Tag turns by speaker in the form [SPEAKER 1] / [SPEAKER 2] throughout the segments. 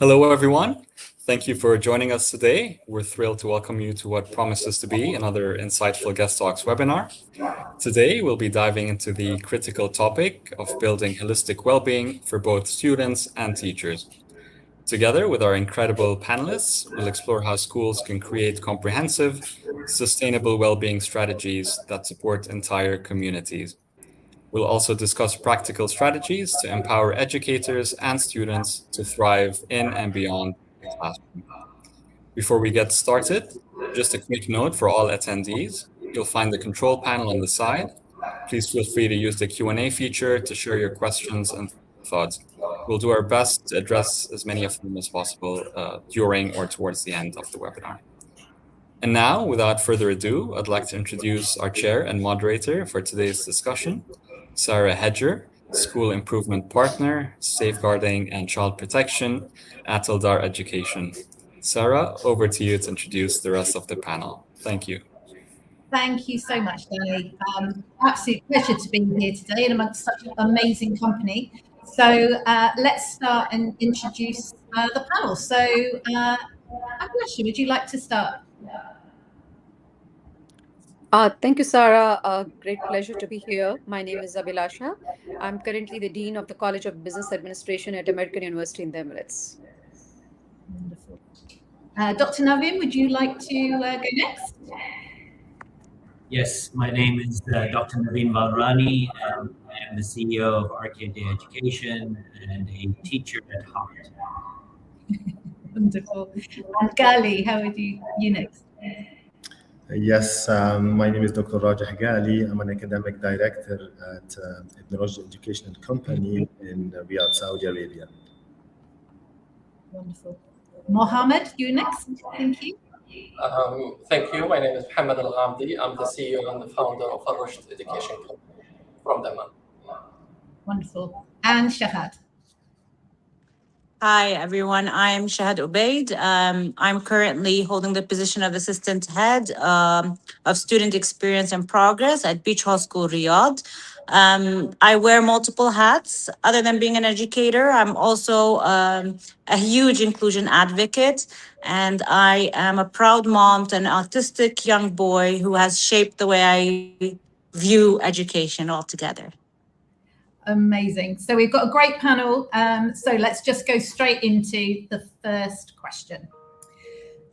[SPEAKER 1] Hello, everyone. Thank you for joining us today. We're thrilled to welcome you to what promises to be another insightful Guest Talks webinar. Today, we'll be diving into the critical topic of building holistic well-being for both students and teachers. Together with our incredible panelists, we'll explore how schools can create comprehensive, sustainable well-being strategies that support entire communities. We'll also discuss practical strategies to empower educators and students to thrive in and beyond the classroom. Before we get started, just a quick note for all attendees. You'll find the control panel on the side. Please feel free to use the Q&A feature to share your questions and thoughts. We'll do our best to address as many of them as possible during or towards the end of the webinar. And now, without further ado, I'd like to introduce our chair and moderator for today's discussion, Sarah Hedger, School Improvement Partner, Safeguarding and Child Protection at Eldar Education. Sarah, over to you to introduce the rest of the panel. Thank you.
[SPEAKER 2] Thank you so much, Danny. Absolute pleasure to be here today and amongst such an amazing company. So let's start and introduce the panel. So Abhilasha, would you like to start?
[SPEAKER 3] Thank you, Sarah. Great pleasure to be here. My name is Abhilasha. I'm currently the Dean of the College of Business Administration at American University in the Emirates.
[SPEAKER 2] Wonderful. Dr. Naveen, would you like to go next?
[SPEAKER 4] Yes, my name is Dr. Naveen Valrani. I am the CEO of Arcade Education and a teacher at heart.
[SPEAKER 2] Wonderful. And Gali, how would you next?
[SPEAKER 5] Yes, my name is Dr. Rajah Gali. I'm an academic director at Ibn Rushd Educational Company in Riyadh, Saudi Arabia.
[SPEAKER 2] Wonderful. Mohammed, you next. Thank you.
[SPEAKER 6] Thank you. My name is Mohammed Al-Ghamdi. I'm the CEO and the founder of Al Rushd Education Company from Daman.
[SPEAKER 2] Wonderful. And Shahad.
[SPEAKER 7] Hi, everyone. I'm Shahad Ubaid. I'm currently holding the position of Assistant Head of Student Experience and Progress at Beach Hall School, Riyadh. I wear multiple hats. Other than being an educator, I'm also a huge inclusion advocate, and I am a proud mom to an autistic young boy who has shaped the way I view education altogether.
[SPEAKER 2] Amazing. So we've got a great panel. So let's just go straight into the first question.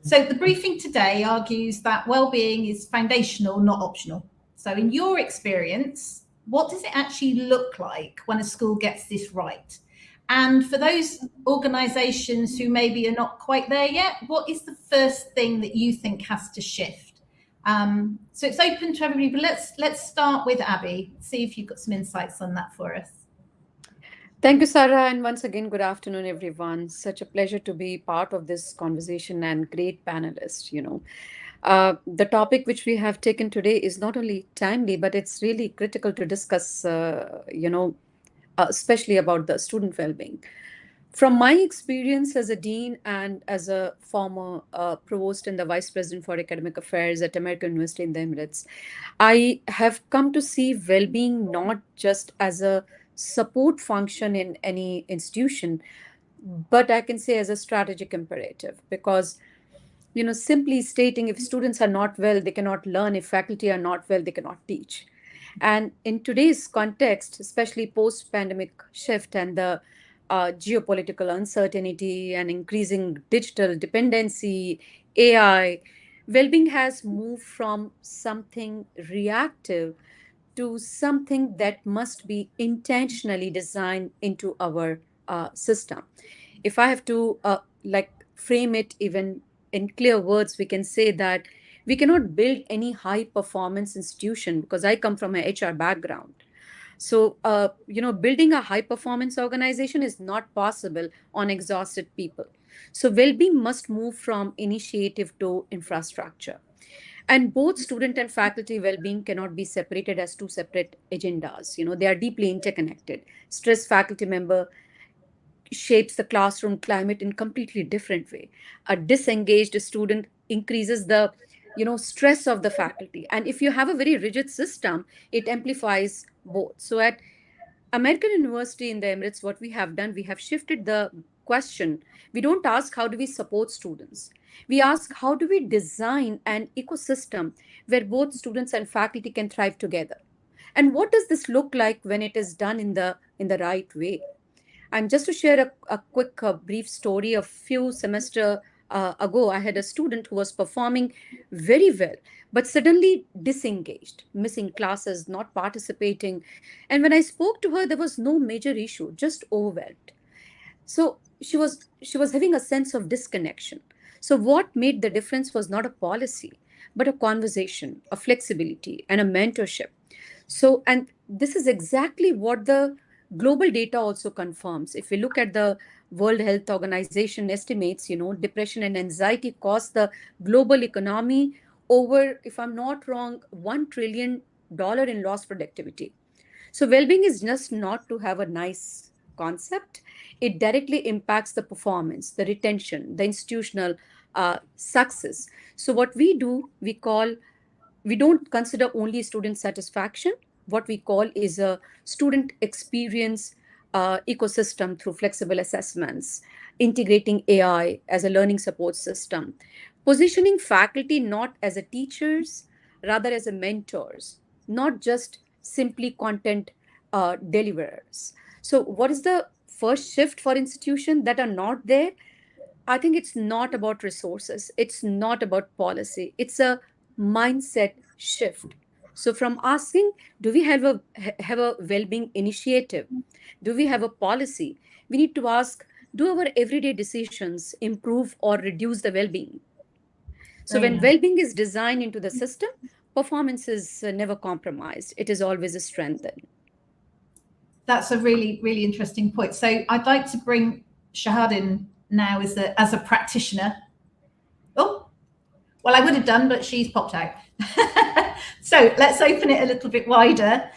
[SPEAKER 2] So the briefing today argues that well-being is foundational, not optional. So in your experience, what does it actually look like when a school gets this right? And for those organisations who maybe are not quite there yet, what is the first thing that you think has to shift? So it's open to everybody, but let's start with Abby, see if you've got some insights on that for us.
[SPEAKER 3] Thank you, Sarah. And once again, good afternoon, everyone. Such a pleasure to be part of this conversation and great panelists, The topic which we have taken today is not only timely, but it's really critical to discuss, especially about the student well-being. From my experience as a dean and as a former provost and the vice president for academic affairs at American University in the Emirates, I have come to see well-being not just as a support function in any institution, but I can say as a strategic imperative, because simply stating if students are not well, they cannot learn. If faculty are not well, they cannot teach. And in today's context, especially post-pandemic shift and the geopolitical uncertainty and increasing digital dependency, AI, well-being has moved from something reactive to something that must be intentionally designed into our system. If I have to frame it even in clear words, we can say that we cannot build any high-performance institution, because I come from an HR background. So, building a high-performance organization is not possible on exhausted people. So well-being must move from initiative to infrastructure. And both student and faculty well-being cannot be separated as two separate agendas. They are deeply interconnected. Stressed faculty member shapes the classroom climate in completely different way. A disengaged student increases the stress of the faculty. And if you have a very rigid system, it amplifies both. So at American University in the Emirates, what we have done, we have shifted the question. We don't ask how do we support students. We ask how do we design an ecosystem where both students and faculty can thrive together. And what does this look like when it is done in the right way? And just to share a quick brief story, a few semester ago, I had a student who was performing very well, but suddenly disengaged, missing classes, not participating. And when I spoke to her, there was no major issue, just overwhelmed. So she was having a sense of disconnection. So what made the difference was not a policy, but a conversation, a flexibility, and a mentorship. So, and this is exactly what the global data also confirms. If we look at the World Health Organization estimates, depression and anxiety cost the global economy over, if I'm not wrong, $1 trillion in lost productivity. So, well being is just not to have a nice concept, it directly impacts the performance, the retention, the institutional success. So, what we do, we don't consider only student satisfaction. What we call is a student experience ecosystem through flexible assessments, integrating AI as a learning support system, positioning faculty not as a teachers, rather as a mentors, not just simply content deliverers. So, what is the first shift for institutions that are not there? I think it's not about resources. It's not about policy. It's a mindset shift. So from asking, do we have a well-being initiative? Do we have a policy? We need to ask, do our everyday decisions improve or reduce the well-being? So when
[SPEAKER 2] Brilliant.
[SPEAKER 3] well-being is designed into the system, performance is never compromised. It is always strengthened.
[SPEAKER 2] That's a really, really interesting point. So I'd like to bring Shahad in now as a practitioner. Oh, well, I would have done, but she's popped out. So let's open it a little bit wider.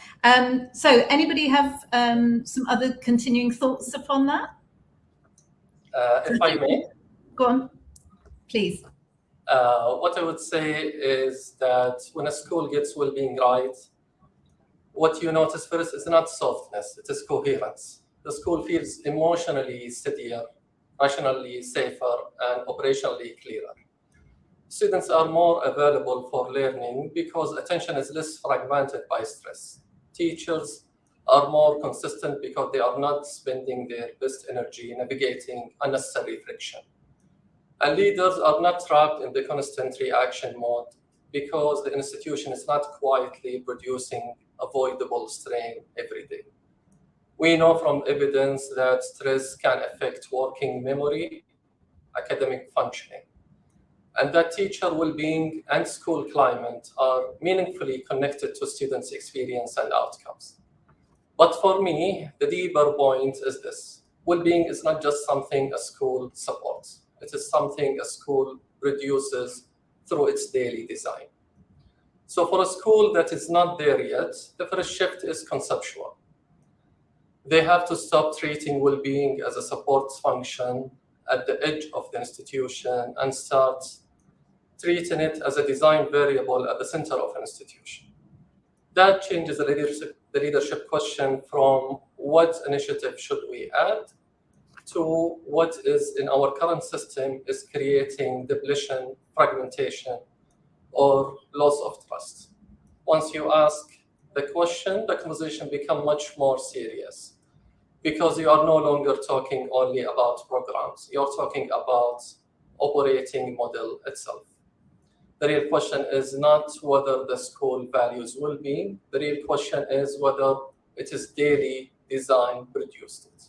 [SPEAKER 2] So anybody have some other continuing thoughts upon that?
[SPEAKER 6] If I may.
[SPEAKER 2] Go on, please.
[SPEAKER 6] What I would say is that when a school gets well-being right, what you notice first is not softness, it is coherence. The school feels emotionally steadier, rationally safer, and operationally clearer. Students are more available for learning because attention is less fragmented by stress. Teachers are more consistent because they are not spending their best energy navigating unnecessary friction. And leaders are not trapped in the constant reaction mode because the institution is not quietly producing avoidable strain every day. We know from evidence that stress can affect working memory, academic functioning, and that teacher well-being and school climate are meaningfully connected to students' experience and outcomes. But for me, the deeper point is this. Well-being is not just something a school supports. It is something a school produces through its daily design. So for a school that is not there yet, the first shift is conceptual. They have to stop treating well-being as a support function at the edge of the institution and start treating it as a design variable at the center of an institution. That changes the leadership question from what initiative should we add to what is in our current system is creating depletion, fragmentation, or loss of trust. Once you ask the question, the conversation becomes much more serious because you are no longer talking only about programs. You're talking about operating model itself. The real question is not whether the school values well-being. The real question is whether it is daily design produced it.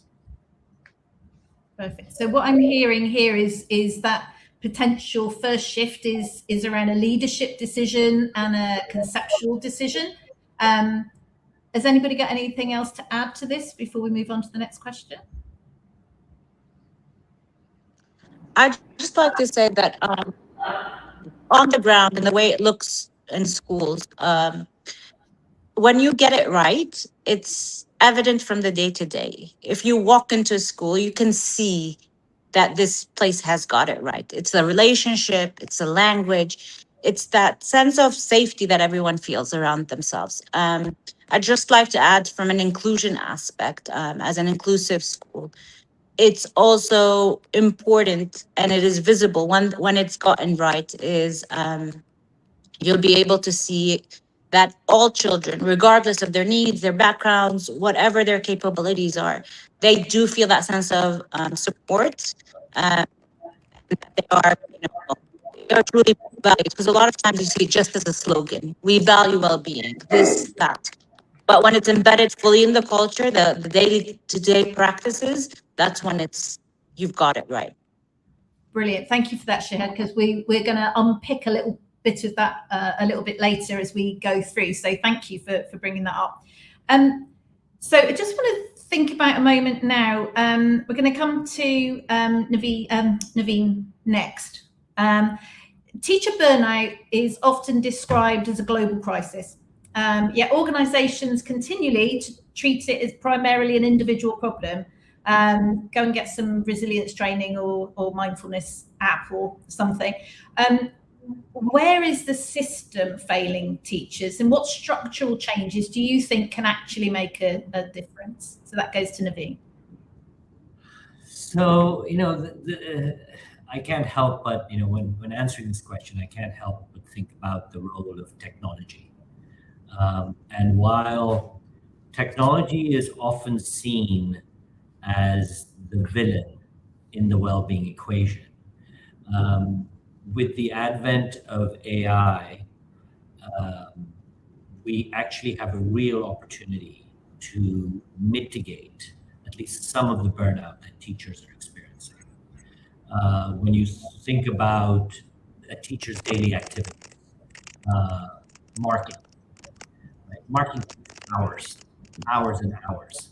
[SPEAKER 2] Perfect. So what I'm hearing here is that potential first shift is around a leadership decision and a conceptual decision. Has anybody got anything else to add to this before we move on to the next question?
[SPEAKER 7] I'd just like to say that on the ground and the way it looks in schools, when you get it right, it's evident from the day to day. If you walk into a school, you can see that this place has got it right. It's a relationship, it's a language, it's that sense of safety that everyone feels around themselves. I'd just like to add from an inclusion aspect, as an inclusive school, it's also important, and it is visible when it's gotten right, is you'll be able to see that all children, regardless of their needs, their backgrounds, whatever their capabilities are, they do feel that sense of support. They are, they are truly valued, because a lot of times you see it just as a slogan. We value well-being, this, that. But when it's embedded fully in the culture, the daily to day practices, that's when you've got it right.
[SPEAKER 2] Brilliant. Thank you for that, Shahid, because we're going to unpick a little bit of that a little bit later as we go through. So thank you for bringing that up. So I just want to think about a moment now. We're going to come to Naveen next. Teacher burnout is often described as a global crisis. Yet organisations continually treat it as primarily an individual problem. Go and get some resilience training or mindfulness app or something. Where is the system failing teachers, and what structural changes do you think can actually make a difference? So that goes to Naveen.
[SPEAKER 4] So, I can't help but, when answering this question, I can't help but think about the role of technology. And while technology is often seen as the villain in the well-being equation, with the advent of AI, we actually have a real opportunity to mitigate at least some of the burnout that teachers are experiencing. When you think about a teacher's daily activities, marking, right? Marking hours and hours.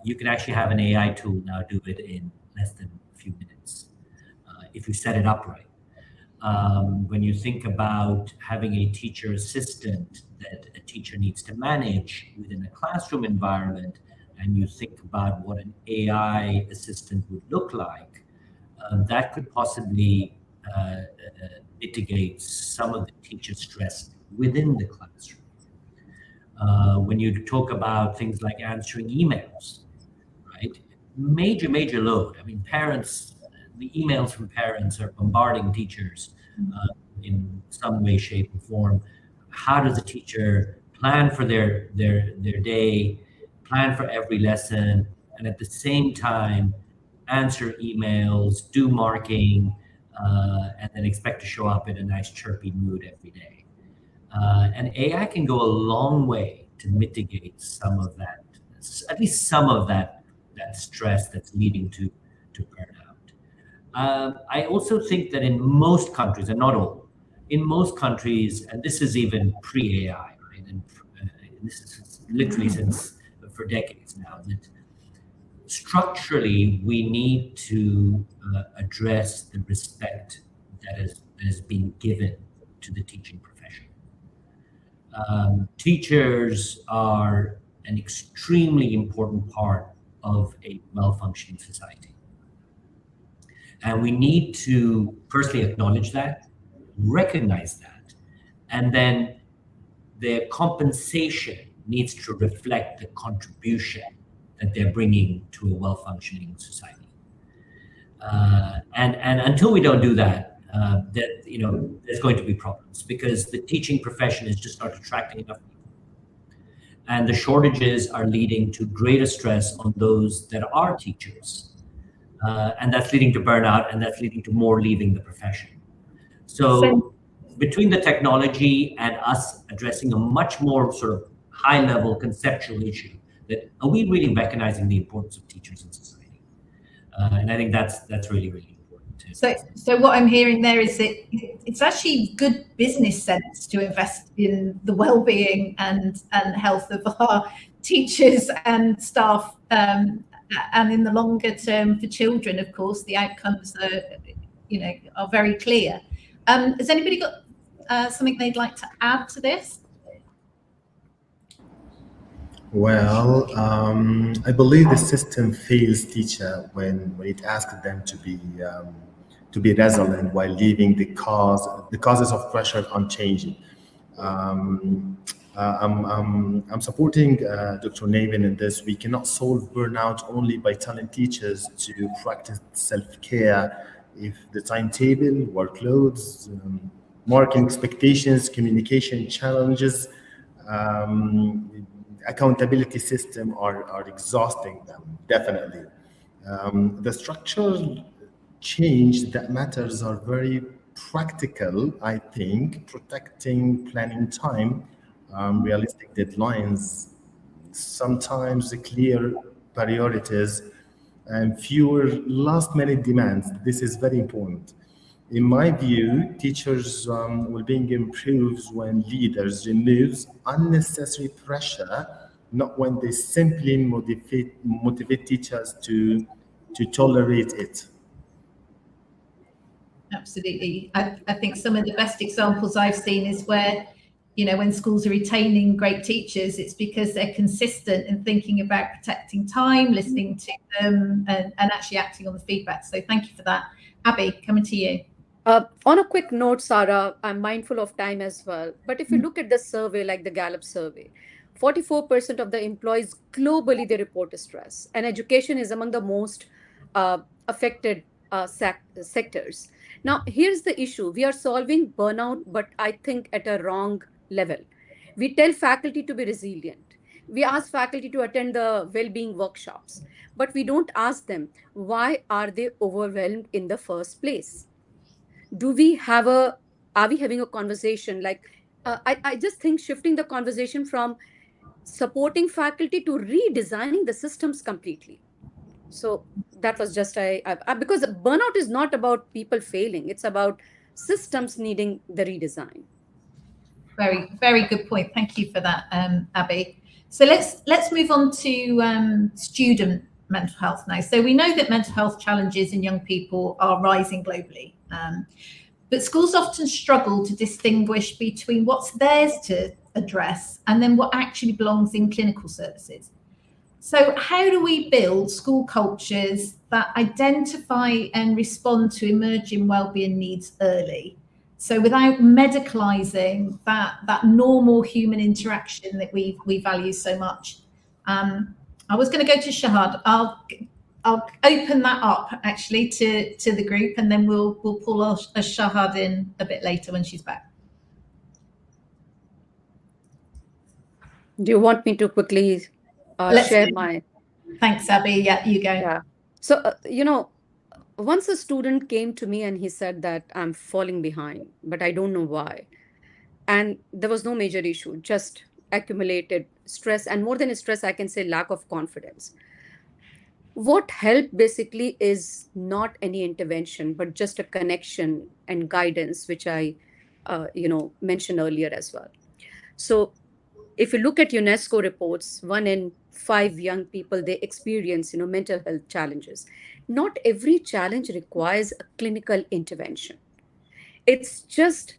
[SPEAKER 4] You can actually have an AI tool now do it in less than a few minutes if you set it up right. When you think about having a teacher assistant that a teacher needs to manage within a classroom environment, and you think about what an AI assistant would look like, that could possibly mitigate some of the teacher stress within the classroom. When you talk about things like answering emails, right? Major load. I mean, parents, the emails from parents are bombarding teachers in some way, shape, or form. How does a teacher plan for their day, plan for every lesson, and at the same time answer emails, do marking, and then expect to show up in a nice chirpy mood every day? And AI can go a long way to mitigate some of that, at least some of that stress that's leading to burnout. I also think that in most countries, and not all, in most countries, and this is even pre-AI, right? And this is literally for decades now, that structurally we need to address the respect that is being given to the teaching profession. Teachers are an extremely important part of a well-functioning society. And we need to firstly acknowledge that, recognize that, and then their compensation needs to reflect the contribution that they're bringing to a well-functioning society. And until we don't do that, there's going to be problems, because the teaching profession is just not attracting enough people. And the shortages are leading to greater stress on those that are teachers. And that's leading to burnout, and that's leading to more leaving the profession. So between the technology and us addressing a much more sort of high-level conceptual issue, that are we really recognizing the importance of teachers in society? And I think that's really important too.
[SPEAKER 2] So what I'm hearing there is that it's actually good business sense to invest in the well-being and health of our teachers and staff, and in the longer term for children, of course, the outcomes are very clear. Has anybody got something they'd like to add to this?
[SPEAKER 5] Well, I believe the system fails teacher when it asks them to be be resilient while leaving the causes of pressure unchanged. I'm supporting Dr. Navin in this. We cannot solve burnout only by telling teachers to practice self-care. If the timetable, workloads, marking expectations, communication challenges, accountability system are exhausting them, definitely. The structural change that matters are very practical, I think, protecting planning time, realistic deadlines, sometimes clear priorities, and fewer last-minute demands. This is very important. In my view, teachers' well-being improves when leaders removes unnecessary pressure, not when they simply motivate teachers to tolerate it.
[SPEAKER 2] Absolutely. I think some of the best examples I've seen is where, you know, when schools are retaining great teachers, it's because they're consistent in thinking about protecting time, listening to them, and actually acting on the feedback. So thank you for that. Abby, coming to you.
[SPEAKER 3] On a quick note, Sarah, I'm mindful of time as well. But if you look at the survey, like the Gallup survey, 44% of the employees globally, they report stress. And education is among the most affected sectors. Now, here's the issue. We are solving burnout, but I think at a wrong level. We tell faculty to be resilient. We ask faculty to attend the well-being workshops, but we don't ask them, why are they overwhelmed in the first place? Are we having a conversation like, I just think shifting the conversation from supporting faculty to redesigning the systems completely. So that was just because burnout is not about people failing, it's about systems needing the redesign.
[SPEAKER 2] Very, very good point. Thank you for that, Abby. So let's move on to student mental health now. So we know that mental health challenges in young people are rising globally, but schools often struggle to distinguish between what's theirs to address and then what actually belongs in clinical services. So how do we build school cultures that identify and respond to emerging wellbeing needs early? So without medicalizing that normal human interaction that we value so much. I was going to go to Shahad. I'll open that up actually to the group, and then we'll pull a Shahad in a bit later when she's back.
[SPEAKER 3] Do you want me to quickly share my...
[SPEAKER 2] Thanks, Abby. Yeah, you go.
[SPEAKER 3] Yeah. So, once a student came to me and he said that I'm falling behind, but I don't know why. And there was no major issue, just accumulated stress. And more than stress, I can say lack of confidence. What helped basically is not any intervention, but just a connection and guidance, which I, mentioned earlier as well. So if you look at UNESCO reports, 1 in 5 young people, they experience, mental health challenges. Not every challenge requires a clinical intervention. It's just,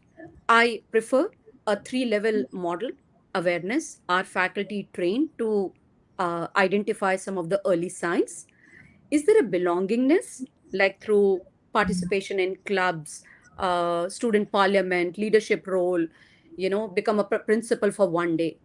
[SPEAKER 3] I prefer a 3-level model: awareness, our faculty trained to identify some of the early signs. Is there a belongingness, like through participation in clubs, student parliament, leadership role, become a principal for one day.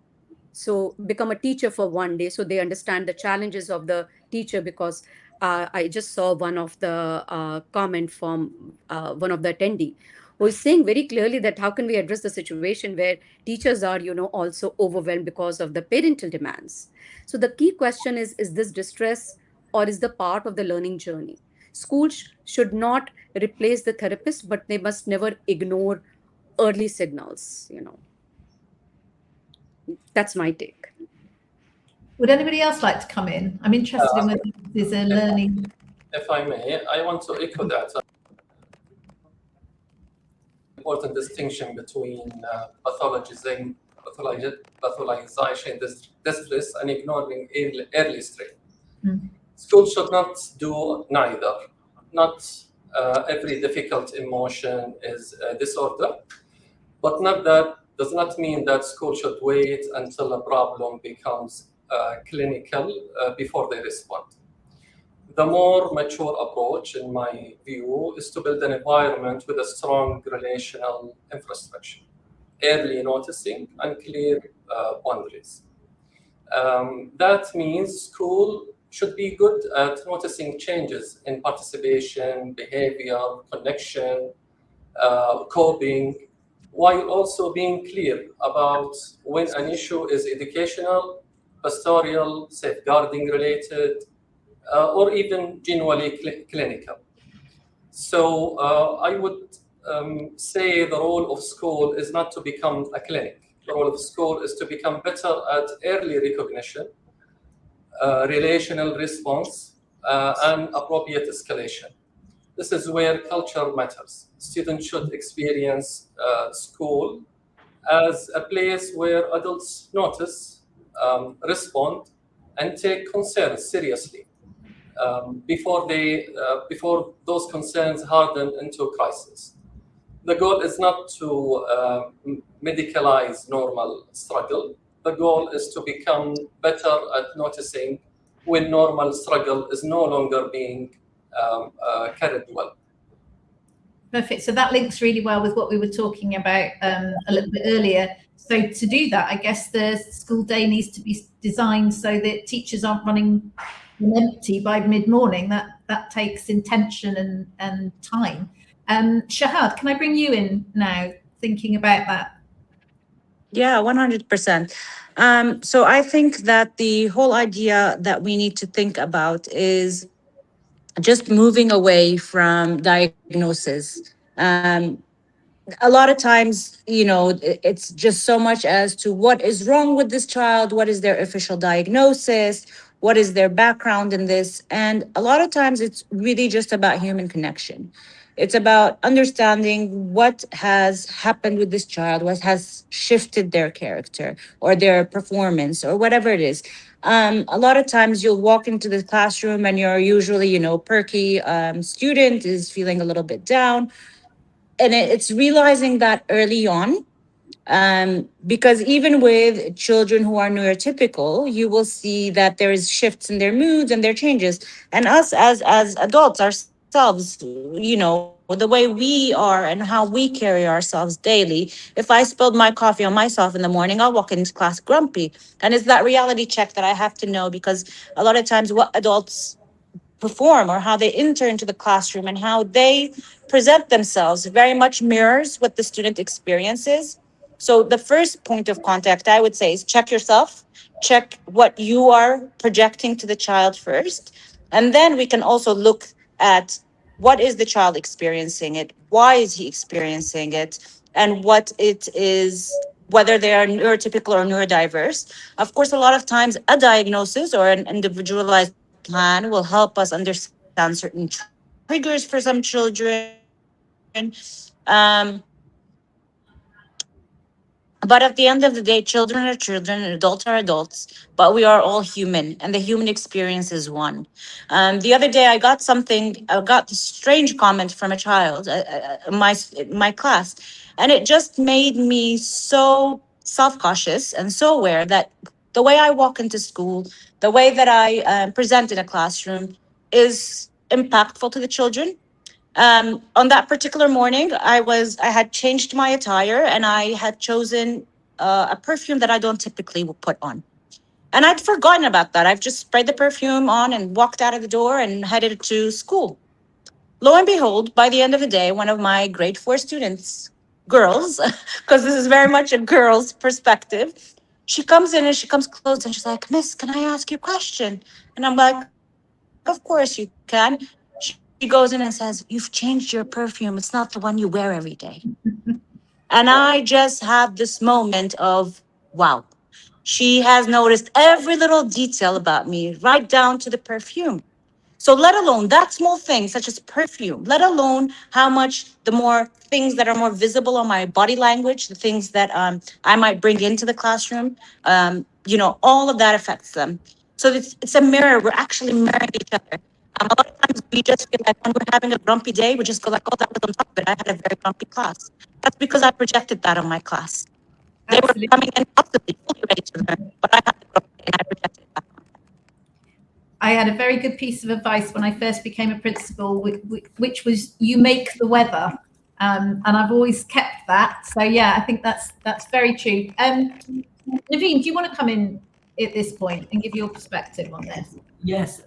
[SPEAKER 3] So become a teacher for one day, so they understand the challenges of the teacher. Because I just saw one of the comment from one of the attendee who is saying very clearly that how can we address the situation where teachers are, also overwhelmed because of the parental demands. So the key question is this distress or is the part of the learning journey? Schools should not replace the therapist, but they must never ignore early signals, That's my take.
[SPEAKER 2] Would anybody else like to come in? I'm interested in whether there's a learning.
[SPEAKER 6] If I may, I want to echo that important distinction between pathologization, distress, and ignoring early strain. Schools should not do neither. Not every difficult emotion is a disorder, but that does not mean that school should wait until a problem becomes clinical before they respond. The more mature approach, in my view, is to build an environment with a strong relational infrastructure, early noticing, and clear boundaries. That means school should be good at noticing changes in participation, behavior, connection, coping, while also being clear about when an issue is educational, pastoral, safeguarding related, or even genuinely clinical. So I would say the role of school is not to become a clinic. The role of school is to become better at early recognition, relational response, and appropriate escalation. This is where culture matters. Students should experience school as a place where adults notice, respond, and take concerns seriously before those concerns harden into crisis. The goal is not to medicalize normal struggle. The goal is to become better at noticing when normal struggle is no longer being carried well.
[SPEAKER 2] Perfect. So that links really well with what we were talking about a little bit earlier. So to do that, I guess the school day needs to be designed so that teachers aren't running empty by mid-morning. That takes intention and time. Shahad, can I bring you in now, thinking about that?
[SPEAKER 7] Yeah, 100%. So I think that the whole idea that we need to think about is just moving away from diagnosis. A lot of times, it's just so much as to what is wrong with this child, what is their official diagnosis, what is their background in this. And a lot of times it's really just about human connection. It's about understanding what has happened with this child, what has shifted their character or their performance or whatever it is. A lot of times you'll walk into the classroom and you're usually, perky student is feeling a little bit down, and it's realizing that early on, because even with children who are neurotypical, you will see that there is shifts in their moods and their changes. And us as adults ourselves, the way we are and how we carry ourselves daily. If I spilled my coffee on myself in the morning, I'll walk into class grumpy. And it's that reality check that I have to know, because a lot of times what adults perform or how they enter into the classroom and how they present themselves very much mirrors what the student experiences. So the first point of contact, I would say, is check yourself, check what you are projecting to the child first. And then we can also look at what is the child experiencing it, why is he experiencing it, and what it is, whether they are neurotypical or neurodiverse. Of course, a lot of times a diagnosis or an individualized plan will help us understand certain triggers for some children. Um, But at the end of the day, children are children and adults are adults, but we are all human and the human experience is one. The other day, I got this strange comment from a child in my class, and it just made me so self cautious and so aware that the way I walk into school, the way that I present in a classroom is impactful to the children. On that particular morning, I had changed my attire and I had chosen a perfume that I don't typically put on. And I'd forgotten about that. I've just sprayed the perfume on and walked out of the door and headed to school. Lo and behold, by the end of the day, one of my grade 4 students, girls, because this is very much a girl's perspective, she comes in and she comes close and she's like, "Miss, can I ask you a question?" And I'm like, "Of course you can." She goes in and says, "You've changed your perfume. It's not the one you wear every day." And I just had this moment of, wow. She has noticed every little detail about me, right down to the perfume. So let alone that small thing, such as perfume, let alone how much the more things that are more visible on my body language, the things that I might bring into the classroom, all of that affects them. So it's a mirror. We're actually mirroring each other. A lot of times we just feel like when we're having a grumpy day, we just go like, "Oh, that was on top of it. I had a very grumpy class." That's because I projected that on my class. They were
[SPEAKER 2] Absolutely.
[SPEAKER 7] coming in possibly fully ready to learn, but I had the grumpy day and I projected that.
[SPEAKER 2] I had a very good piece of advice when I first became a principal, which was you make the weather. And I've always kept that. So yeah, I think that's very true. Naveen, do you want to come in at this point and give your perspective on this?
[SPEAKER 4] Yes,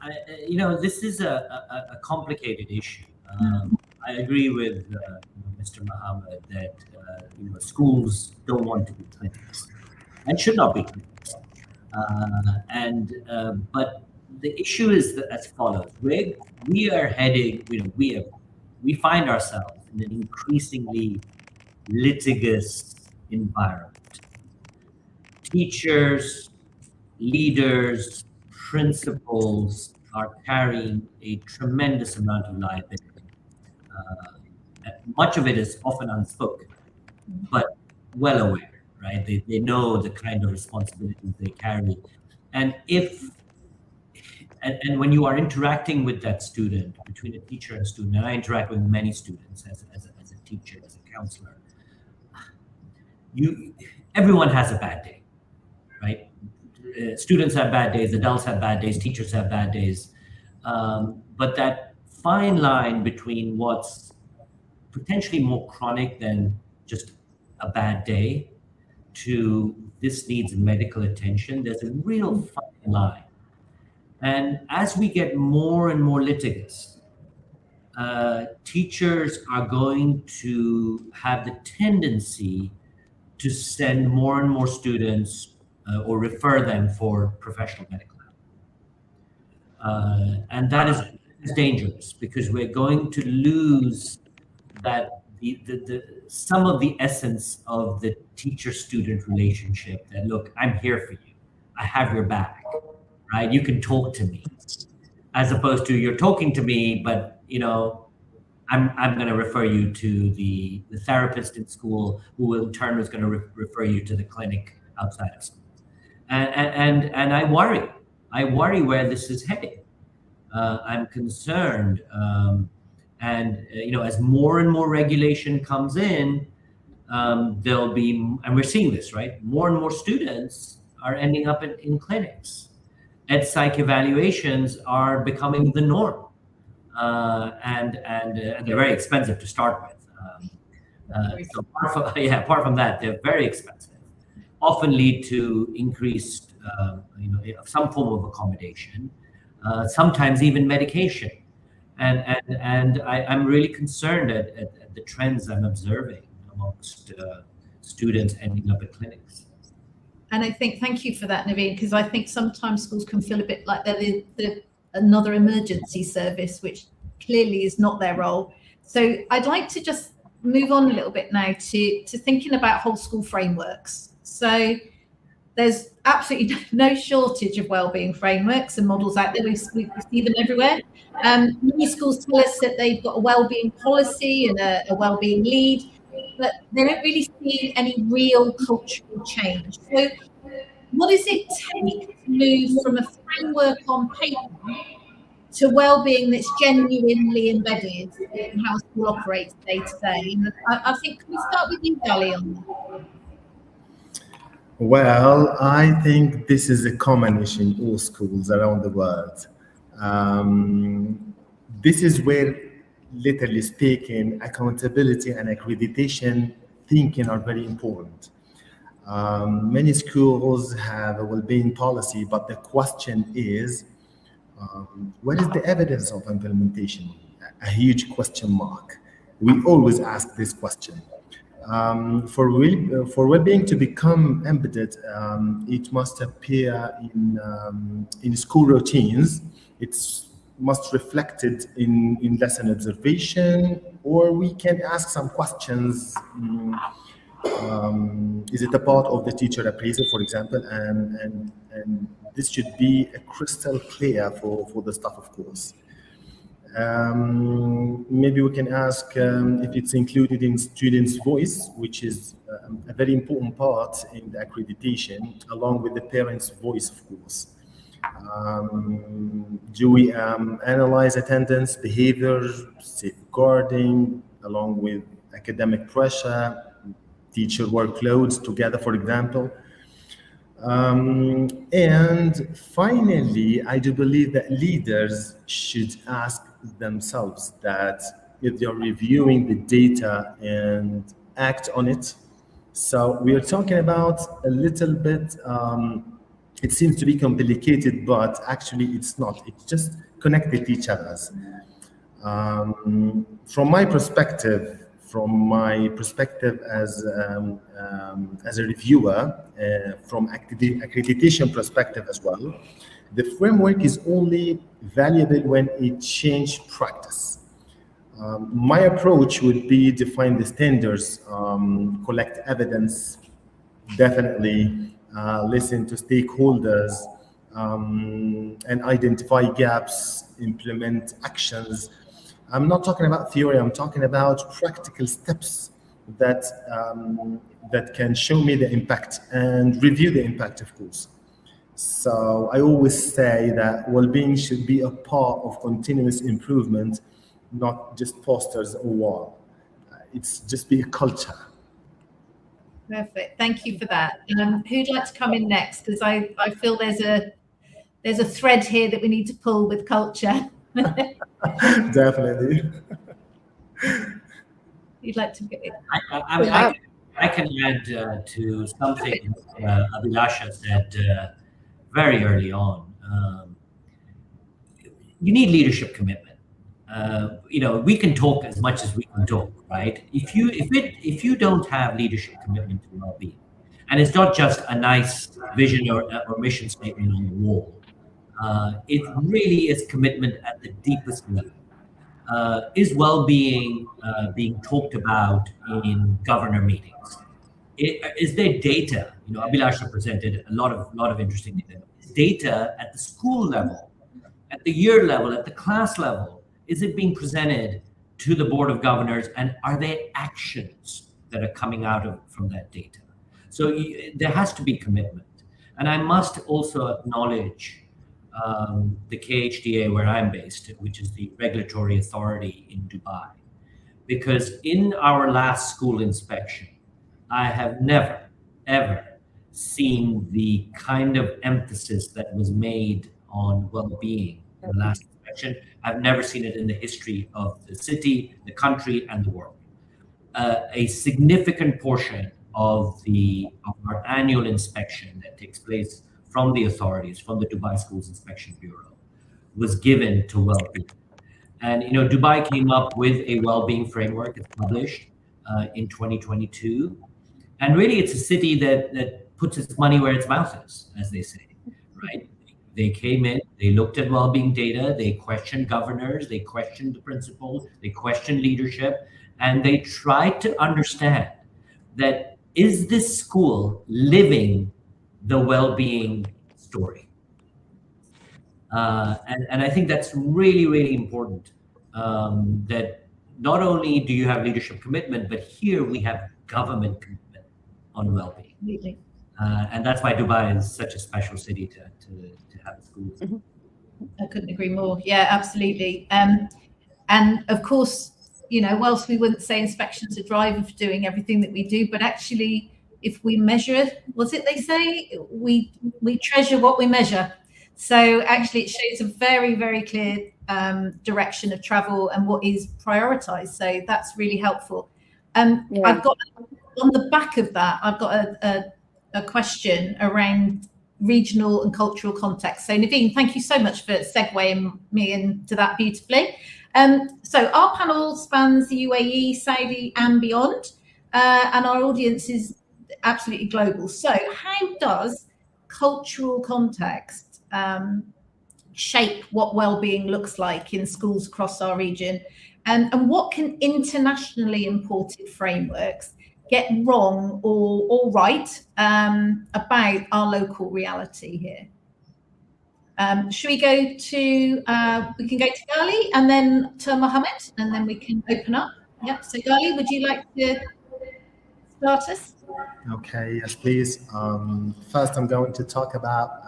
[SPEAKER 4] this is a complicated issue. I agree with Mr. Muhammad that schools don't want to be clinics and should not be clinics. But the issue is as follows: we are heading. We find ourselves in an increasingly litigious environment. Teachers, leaders, principals are carrying a tremendous amount of liability. Much of it is often unspoken, but well aware, right? They know the kind of responsibilities they carry. And when you are interacting with that student, between a teacher and student, and I interact with many students as a teacher, as a counselor, everyone has a bad day, right? Students have bad days, adults have bad days, teachers have bad days. But that fine line between what's potentially more chronic than just a bad day to this needs medical attention, there's a real fine line. And as we get more and more litigious, teachers are going to have the tendency to send more and more students or refer them for professional medical help. And that is dangerous because we're going to lose that some of the essence of the teacher-student relationship, that look, I'm here for you. I have your back, right? You can talk to me, as opposed to you're talking to me, but I'm going to refer you to the therapist in school, who in turn is going to refer you to the clinic outside of school. And I worry where this is heading. I'm concerned, as more and more regulation comes in, there'll be, and we're seeing this, right? More and more students are ending up in clinics. Ed psych evaluations are becoming the norm, and they're very expensive to start with. So apart from that, they're very expensive. Often lead to increased, some form of accommodation, sometimes even medication. And I'm really concerned at the trends I'm observing amongst students ending up at clinics.
[SPEAKER 2] And I think, thank you for that, Naveen, because I think sometimes schools can feel a bit like they're another emergency service, which clearly is not their role. So I'd like to just move on a little bit now to thinking about whole school frameworks. So there's absolutely no shortage of wellbeing frameworks and models out there. We see them everywhere. Many schools tell us that they've got a wellbeing policy and a wellbeing lead, but they don't really see any real cultural change. So what does it take to move from a framework on paper to wellbeing that's genuinely embedded in how school operates day to day? And I think, can we start with you, Gali, on that?
[SPEAKER 5] Well, I think this is a common issue in all schools around the world. This is where, literally speaking, accountability and accreditation thinking are very important. Many schools have a well-being policy, but the question is, what is the evidence of implementation? A huge question mark. We always ask this question. For well-being to become embedded, it must appear in school routines. It must reflect it in lesson observation, or we can ask some questions. Is it a part of the teacher appraisal, for example? And this should be a crystal clear for the staff, of course. Maybe we can ask if it's included in students' voice, which is a very important part in the accreditation, along with the parents' voice, of course. Do we analyze attendance, behavior, safeguarding, along with academic pressure, teacher workloads together, for example? And finally, I do believe that leaders should ask themselves that if they're reviewing the data and act on it. So we are talking about a little bit, it seems to be complicated, but actually it's not. It's just connected to each other. From my perspective as a reviewer, from accreditation perspective as well, the framework is only valuable when it changes practice. My approach would be define the standards, collect evidence, definitely listen to stakeholders, and identify gaps, implement actions. I'm not talking about theory, I'm talking about practical steps that that can show me the impact and review the impact, of course. So I always say that well-being should be a part of continuous improvement, not just posters or wall. It's just be a culture.
[SPEAKER 2] Perfect. Thank you for that. Who'd like to come in next? Because I feel there's a thread here that we need to pull with culture.
[SPEAKER 5] Definitely.
[SPEAKER 2] You'd like to get it?
[SPEAKER 4] I can add to something Abhilasha said very early on. You need leadership commitment. We can talk as much as we can talk, right? If you don't have leadership commitment to well-being, and it's not just a nice vision or mission statement on the wall, it really is commitment at the deepest level. Is well-being being talked about in governor meetings? Is there data? Abhilasha presented a lot of interesting data. Is data at the school level, at the year level, at the class level? Is it being presented to the Board of Governors, and are there actions that are coming out from that data? So there has to be commitment. And I must also acknowledge the KHDA where I'm based, which is the regulatory authority in Dubai. Because in our last school inspection, I have never, ever seen the kind of emphasis that was made on well-being in the last inspection. I've never seen it in the history of the city, the country, and the world. A significant portion of our annual inspection that takes place from the authorities, from the Dubai Schools Inspection Bureau, was given to well-being. And Dubai came up with a well-being framework. It's published in 2022. And really, it's a city that puts its money where its mouth is, as they say, right? They came in, they looked at well-being data, they questioned governors, they questioned the principals, they questioned leadership, and they tried to understand that, is this school living the well-being story? And I think that's really, really important, that not only do you have leadership commitment, but here we have government commitment on well-being.
[SPEAKER 2] Absolutely.
[SPEAKER 4] And that's why Dubai is such a special city to have schools.
[SPEAKER 2] Mm-hmm. I couldn't agree more. Yeah, absolutely. And of course, whilst we wouldn't say inspections are driver for doing everything that we do, but actually, if we measure, what's it they say? We treasure what we measure. So actually, it shows a very, very clear direction of travel and what is prioritized. So that's really helpful. Yeah. I've got on the back of that, I've got a question around regional and cultural context. So Naveen, thank you so much for segueing me into that beautifully. So our panel spans the UAE, Saudi and beyond, and our audience is absolutely global. So how does cultural context shape what well-being looks like in schools across our region? And what can internationally imported frameworks get wrong or right about our local reality here? Should we go to, we can go to Gali and then to Mohammed, and then we can open up. Yep, so Gali, would you like to start us?
[SPEAKER 5] Okay, yes, please. First, I'm going to talk about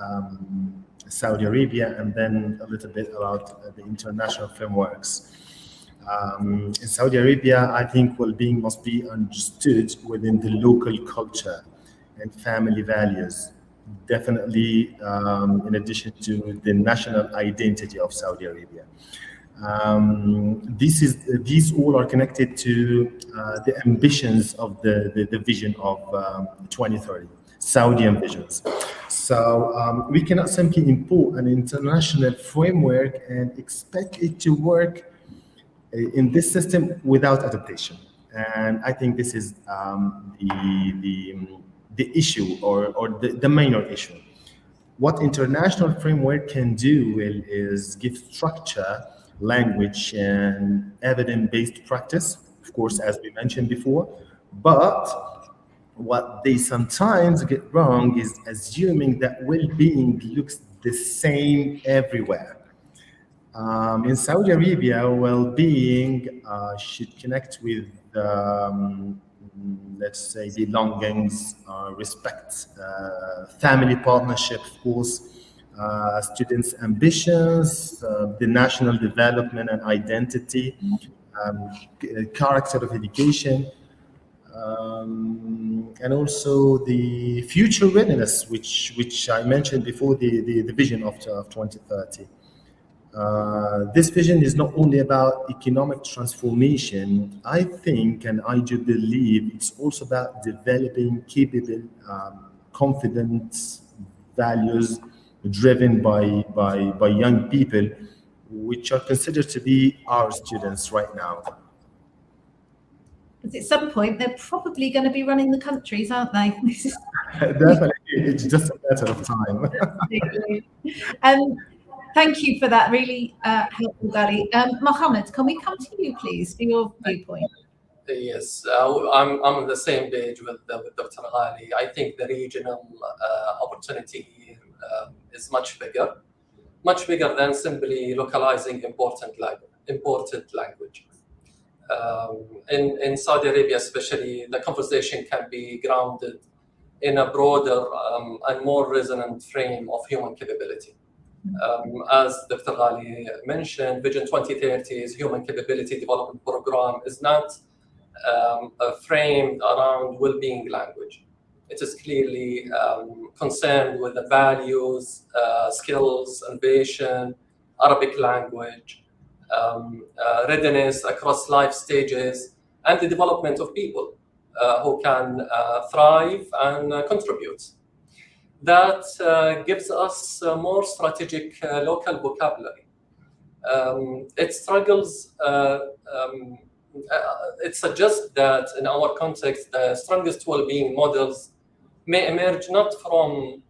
[SPEAKER 5] Saudi Arabia and then a little bit about the international frameworks. In Saudi Arabia, I think well-being must be understood within the local culture and family values. definitely in addition to the national identity of Saudi Arabia. These all are connected to the ambitions of the vision of 2030, Saudian visions. So we cannot simply import an international framework and expect it to work in this system without adaptation. And I think this is the issue or the minor issue. What international framework can do is give structure, language, and evidence-based practice, of course, as we mentioned before. But what they sometimes get wrong is assuming that well-being looks the same everywhere. In Saudi Arabia, well-being should connect with, let's say, belongings, respect, family partnership, of course, students' ambitions, the national development and identity, character of education, and also the future readiness, which I mentioned before, the vision of 2030. This vision is not only about economic transformation, I think, and I do believe it's also about developing capable, confident values driven by young people, which are considered to be our students right now.
[SPEAKER 2] Because at some point, they're probably going to be running the countries, aren't they?
[SPEAKER 5] Definitely, it's just a matter of time.
[SPEAKER 2] Thank you for that really helpful, Gary. Mohammed, can we come to you, please, for your viewpoint?
[SPEAKER 6] Yes, I'm on the same page with Dr. Ali. I think the regional opportunity here is much bigger than simply localizing imported language. In Saudi Arabia, especially, the conversation can be grounded in a broader and more resonant frame of human capability. As Dr. Ghali mentioned, Vision 2030's Human Capability Development Program is not framed around well-being language. It is clearly concerned with the values, skills, innovation, Arabic language, readiness across life stages, and the development of people who can thrive and contribute. That gives us more strategic local vocabulary. It suggests that in our context, the strongest well-being models may emerge not from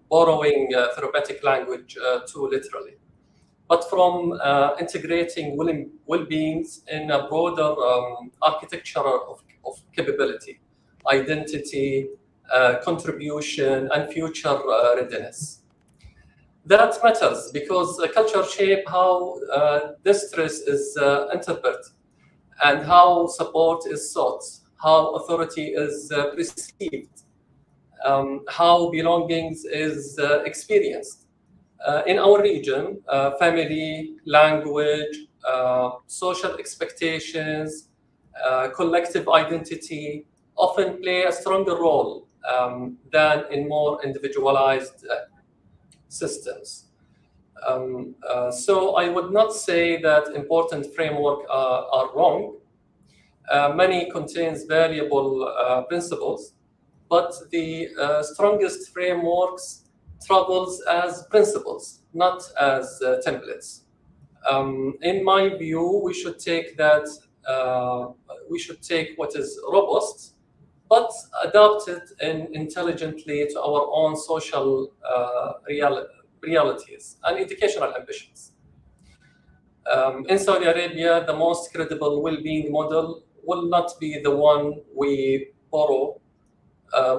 [SPEAKER 6] borrowing therapeutic language too literally, but from integrating well-beings in a broader architecture of capability, identity, contribution, and future readiness. That matters because culture shape how distress is interpreted and how support is sought, how authority is perceived, how belongings is experienced. In our region, family, language, social expectations, collective identity often play a stronger role than in more individualized systems. So I would not say that important frameworks are wrong. Many contains valuable principles, but the strongest frameworks travels as principles, not as templates. In my view, we should take what is robust, but adapt it intelligently to our own social realities and educational ambitions. In Saudi Arabia, the most credible well-being model will not be the one we borrow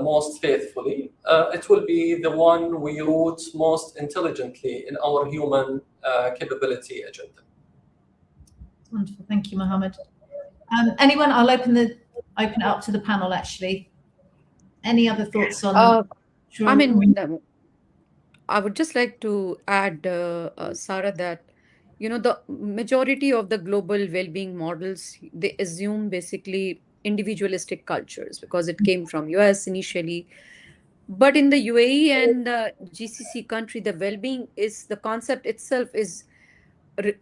[SPEAKER 6] most faithfully. It will be the one we root most intelligently in our human capability agenda.
[SPEAKER 2] Wonderful, thank you, Mohammed. Anyone? I'll open it up to the panel. Actually, any other thoughts on?
[SPEAKER 3] I mean, I would just like to add, Sarah, that the majority of the global well-being models, they assume basically individualistic cultures because it came from US initially. But in the UAE and the GCC country, the well-being is, the concept itself is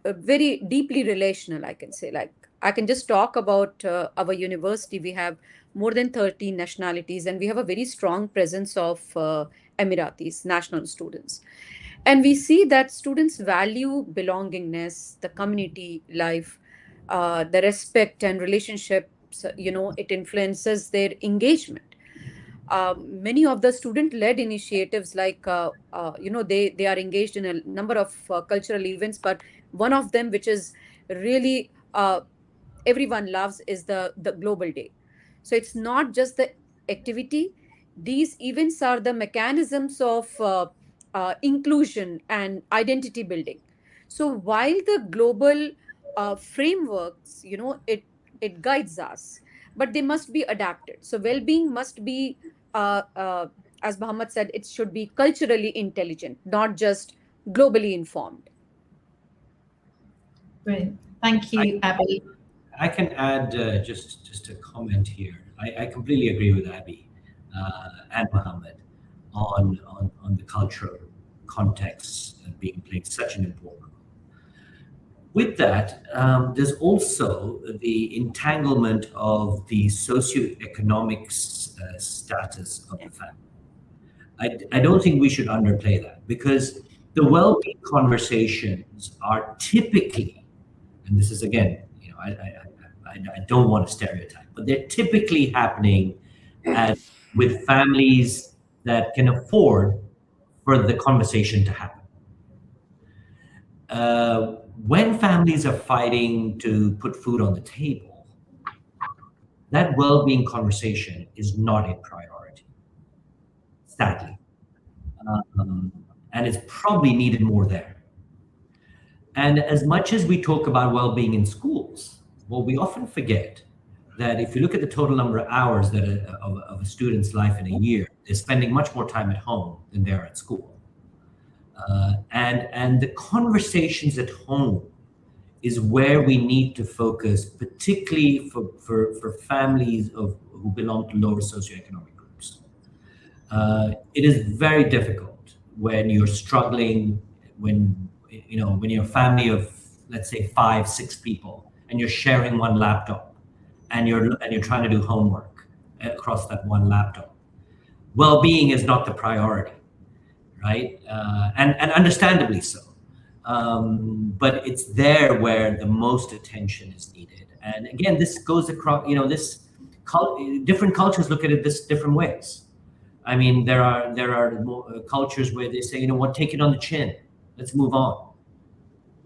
[SPEAKER 3] very deeply relational, I can say. Like, I can just talk about our university. We have more than 30 nationalities, and we have a very strong presence of Emiratis, national students. And we see that students value belongingness, the community life, the respect and relationships. It influences their engagement. Many of the student-led initiatives, like they are engaged in a number of cultural events, but one of them which is really everyone loves is the Global Day. So it's not just the activity. These events are the mechanisms of inclusion and identity building. So while the global frameworks, it guides us, but they must be adapted. So well-being must be, uh, uh, as Muhammad said, it should be culturally intelligent, not just globally informed.
[SPEAKER 2] Brilliant. Thank you, Abby.
[SPEAKER 4] I can add just a comment here. I completely agree with Abby and Mohammed on the cultural context being played such an important role. With that, there's also the entanglement of the socioeconomic status of the family. I don't think we should underplay that, because the well-being conversations are typically, and this is again, I don't want to stereotype, but they're typically happening with families that can afford for the conversation to happen. When families are fighting to put food on the table, that well-being conversation is not a priority, sadly. And it's probably needed more there. And as much as we talk about well-being in schools, well, we often forget that if you look at the total number of hours of a student's life in a year, they're spending much more time at home than they are at school. And the conversations at home is where we need to focus, particularly for families who belong to lower socioeconomic groups. It is very difficult when you're struggling, when you're a family of, let's say, 5, 6 people, and you're sharing one laptop, and you're trying to do homework across that one laptop. Well-being is not the priority, right? And understandably so. But it's there where the most attention is needed. And again, this goes across, different cultures look at it this different ways. I mean, there are cultures where they say, take it on the chin. Let's move on,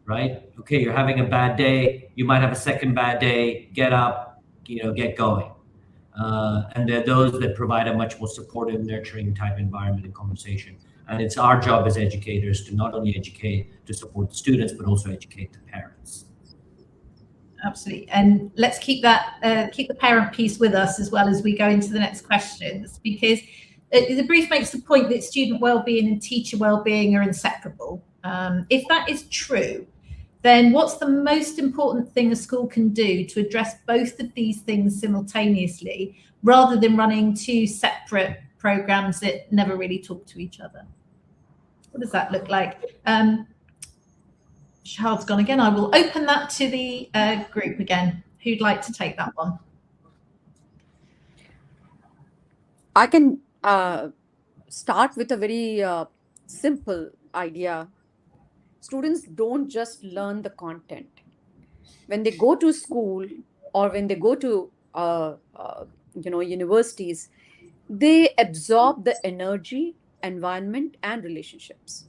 [SPEAKER 4] right? Okay, you're having a bad day. You might have a second bad day. Get up, get going. And there are those that provide a much more supportive, nurturing type environment and conversation. And it's our job as educators to not only educate, to support the students, but also educate the parents.
[SPEAKER 2] Absolutely. And let's keep the parent piece with us as well as we go into the next questions, because the brief makes the point that student well-being and teacher well-being are inseparable. If that is true, then what's the most important thing a school can do to address both of these things simultaneously, rather than running two separate programs that never really talk to each other? What does that look like? Shahad's gone again. I will open that to the group again. Who'd like to take that one?
[SPEAKER 3] I can start with a very simple idea. Students don't just learn the content. When they go to school or when they go to universities, they absorb the energy, environment, and relationships.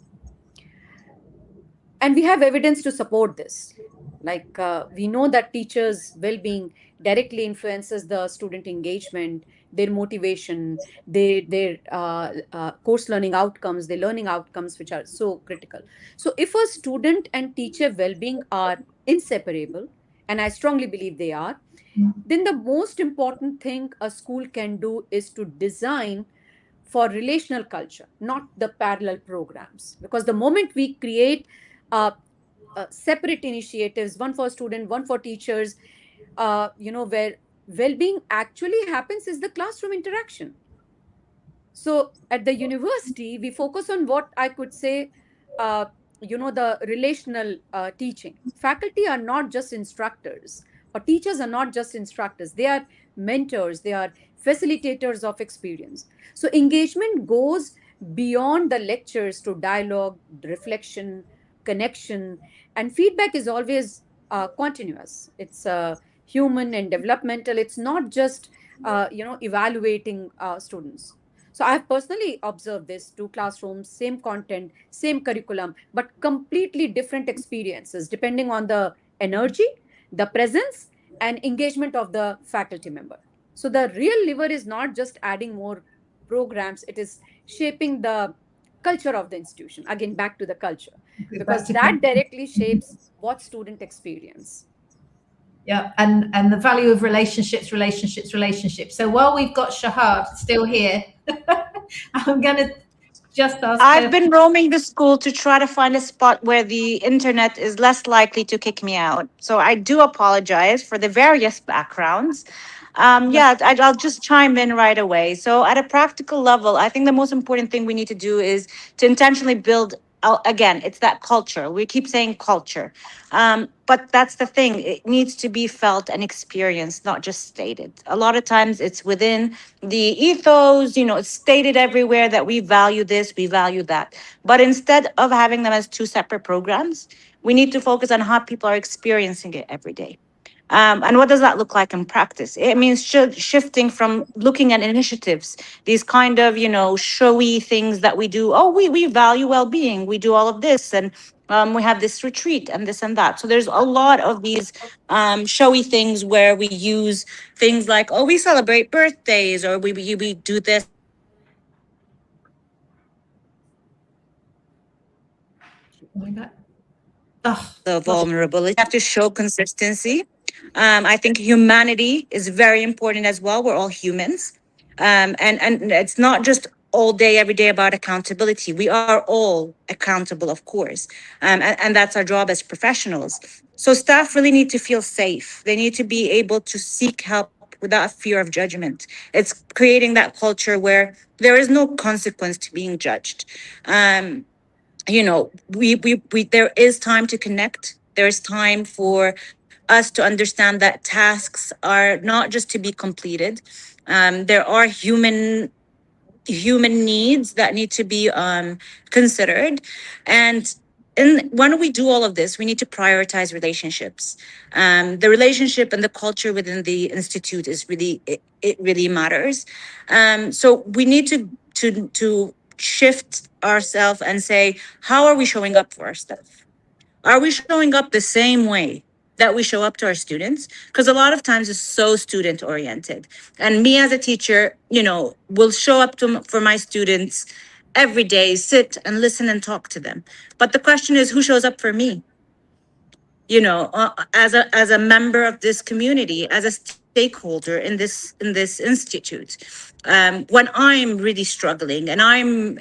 [SPEAKER 3] And we have evidence to support this. Like we know that teachers' well-being directly influences the student engagement, their motivation, their course learning outcomes, their learning outcomes, which are so critical. So if a student and teacher well-being are inseparable, and I strongly believe they are, then the most important thing a school can do is to design for relational culture, not the parallel programs. Because the moment we create separate initiatives, one for student, one for teachers, where well-being actually happens is the classroom interaction. So at the university, we focus on what I could say, uh, the relational teaching. Faculty are not just instructors, or teachers are not just instructors. They are mentors, they are facilitators of experience. So engagement goes beyond the lectures to dialogue, reflection, connection, and feedback is always continuous. It's human and developmental. It's not just evaluating students. So I have personally observed this: two classrooms, same content, same curriculum, but completely different experiences depending on the energy, the presence, and engagement of the faculty member. So the real lever is not just adding more programs, it is shaping the culture of the institution. Again, back to the culture, because that directly shapes what student experience.
[SPEAKER 2] Yeah, and the value of relationships. So while we've got Shahad still here, I'm going to just ask
[SPEAKER 7] I've
[SPEAKER 2] her.
[SPEAKER 7] been roaming the school to try to find a spot where the internet is less likely to kick me out. So I do apologize for the various backgrounds. Yeah, I'll just chime in right away. So, at a practical level, I think the most important thing we need to do is to intentionally build. Again, it's that culture. We keep saying culture. But that's the thing. It needs to be felt and experienced, not just stated. A lot of times it's within the ethos, it's stated everywhere that we value this, we value that. But instead of having them as two separate programs, we need to focus on how people are experiencing it every day. And what does that look like in practice? It means shifting from looking at initiatives, these kind of, showy things that we do. Oh, we value well-being. We do all of this, and we have this retreat and this and that. So there's a lot of these showy things where we use things like, oh, we celebrate birthdays, or we do this. The vulnerability. We have to show consistency. I think humanity is very important as well. We're all humans. And it's not just all day, every day about accountability. We are all accountable, of course. And that's our job as professionals. So staff really need to feel safe. They need to be able to seek help without fear of judgment. It's creating that culture where there is no consequence to being judged. We there is time to connect. There's time for us to understand that tasks are not just to be completed. There are human needs that need to be considered. And when we do all of this, we need to prioritize relationships. The relationship and the culture within the institute is really, it really matters. So we need to shift ourselves and say, how are we showing up for ourselves? Are we showing up the same way that we show up to our students? Because a lot of times it's so student oriented. And me as a teacher, will show up for my students every day, sit and listen and talk to them. But the question is, who shows up for me? As a member of this community, as a stakeholder in this institute, when I'm really struggling and I'm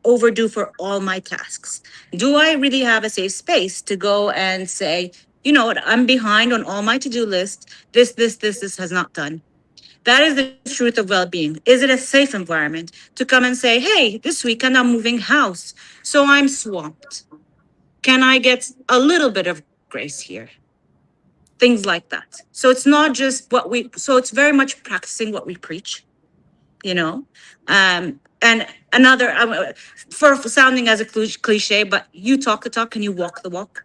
[SPEAKER 7] overdue for all my tasks, do I really have a safe space to go and say, you know what, I'm behind on all my to-do list, this has not done? That is the truth of well-being. Is it a safe environment to come and say, hey, this weekend I'm moving house, so I'm swamped, can I get a little bit of grace here? Things like that. So it's not just so it's very much practicing what we preach, and another, for sounding as a cliche, but you talk the talk and you walk the walk,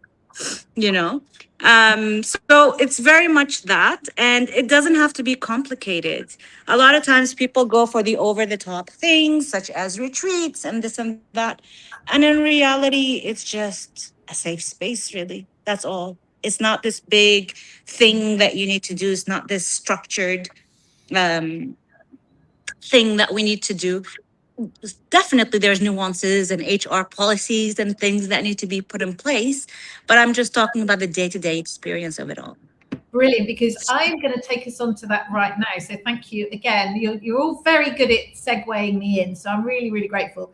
[SPEAKER 7] so it's very much that, and it doesn't have to be complicated. A lot of times people go for the over the top things such as retreats and this and that, and in reality it's just a safe space, really. That's all. It's not this big thing that you need to do. It's not this structured thing that we need to do. Definitely there's nuances and HR policies and things that need to be put in place, but I'm just talking about the day-to-day experience of it all.
[SPEAKER 2] Brilliant, because I'm going to take us on to that right now. So thank you again. You're all very good at segueing me in, so I'm really, really grateful.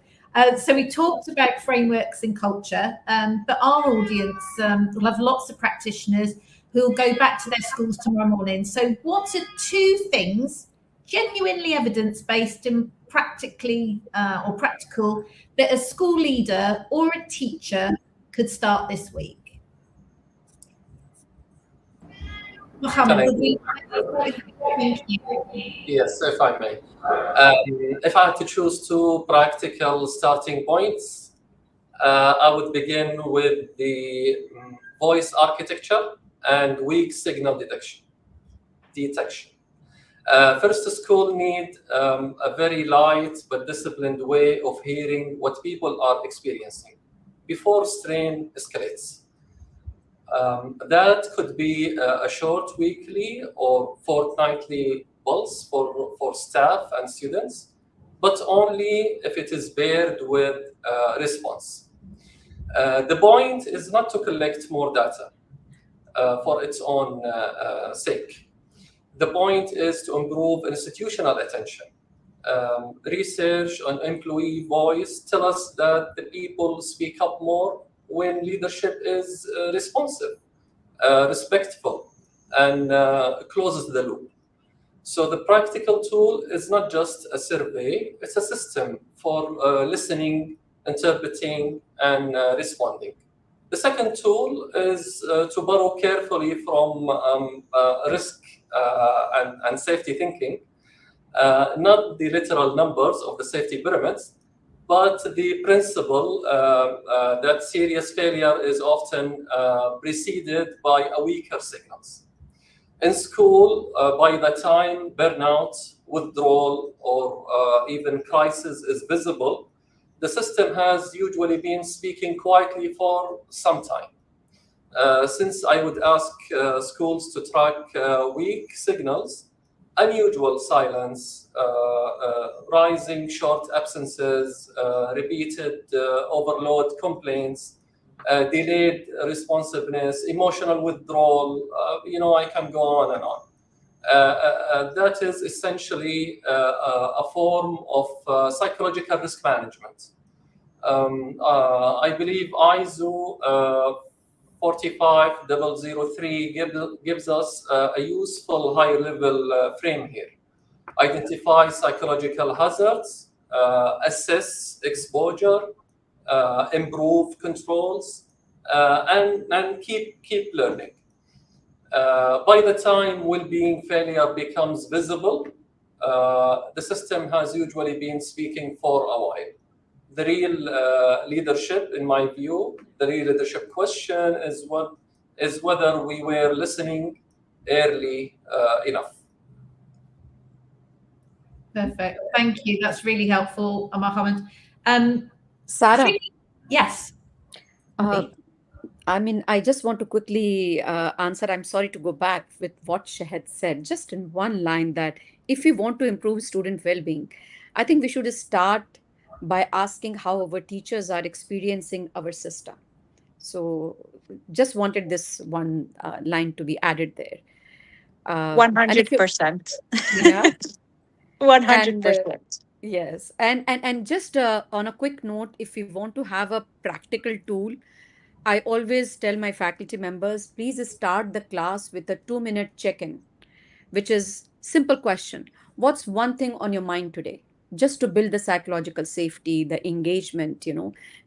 [SPEAKER 2] So we talked about frameworks and culture, but our audience will have lots of practitioners who will go back to their schools tomorrow morning. So what are two things, genuinely evidence-based and practical that a school leader or a teacher could start this week? Mohammed, thank you.
[SPEAKER 6] Yes, if I may. If I had to choose two practical starting points, I would begin with the voice architecture and weak signal detection. First, the school need a very light but disciplined way of hearing what people are experiencing before strain escalates. That could be a short weekly or fortnightly pulse for staff and students, but only if it is paired with response. The point is not to collect more data for its own sake. The point is to improve institutional attention. Research on employee voice tell us that the people speak up more when leadership is responsive, respectful, and closes the loop. So the practical tool is not just a survey, it's a system for listening, interpreting, and responding. The second tool is to borrow carefully from risk and safety thinking, not the literal numbers of the safety pyramids, but the principle that serious failure is often preceded by weaker signals. In school, by the time burnout, withdrawal, or even crisis is visible, the system has usually been speaking quietly for some time. Since I would ask schools to track weak signals, unusual silence, rising short absences, repeated overload complaints, delayed responsiveness, emotional withdrawal, I can go on and on. That is essentially a form of psychological risk management. I believe ISO 45003 gives us a useful higher level frame here. Identify psychological hazards, assess exposure, improve controls, and keep learning. By the time well-being failure becomes visible, the system has usually been speaking for a while. The real leadership, in my view, the real leadership question is whether we were listening early enough.
[SPEAKER 2] Perfect. Thank you. That's really helpful, Mohammed.
[SPEAKER 3] Sarah.
[SPEAKER 2] Yes.
[SPEAKER 3] I just want to quickly answer. I'm sorry to go back with what Shahid said, just in one line, that if we want to improve student well-being, I think we should start by asking how our teachers are experiencing our system. So just wanted this one line to be added there.
[SPEAKER 7] 100%.
[SPEAKER 3] Yeah.
[SPEAKER 7] 100%.
[SPEAKER 3] Yes. And just on a quick note, if we want to have a practical tool, I always tell my faculty members, please start the class with a 2-minute check-in, which is simple question. What's one thing on your mind today? Just to build the psychological safety, the engagement,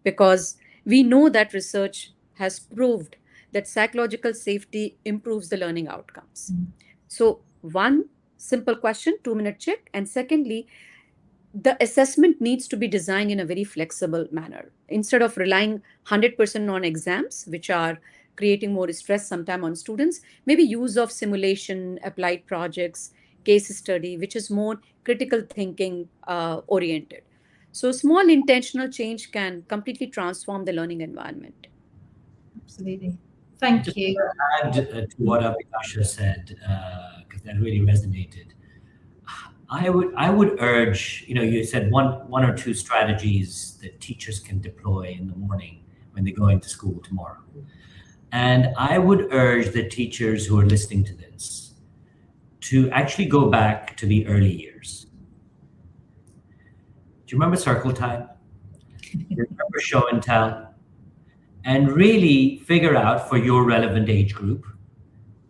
[SPEAKER 3] because we know that research has proved that psychological safety improves the learning outcomes. So one simple question, 2-minute check. And secondly, the assessment needs to be designed in a very flexible manner. Instead of relying 100% on exams, which are creating more stress sometimes on students, maybe use of simulation, applied projects, case study, which is more critical thinking oriented. So small intentional change can completely transform the learning environment.
[SPEAKER 2] Absolutely. Thank you.
[SPEAKER 4] To add to what Abhikasha said, because that really resonated. I would urge, you said one or two strategies that teachers can deploy in the morning when they go into school tomorrow. And I would urge the teachers who are listening to this to actually go back to the early years. Do you remember circle time? Do you remember show and tell? And really figure out for your relevant age group,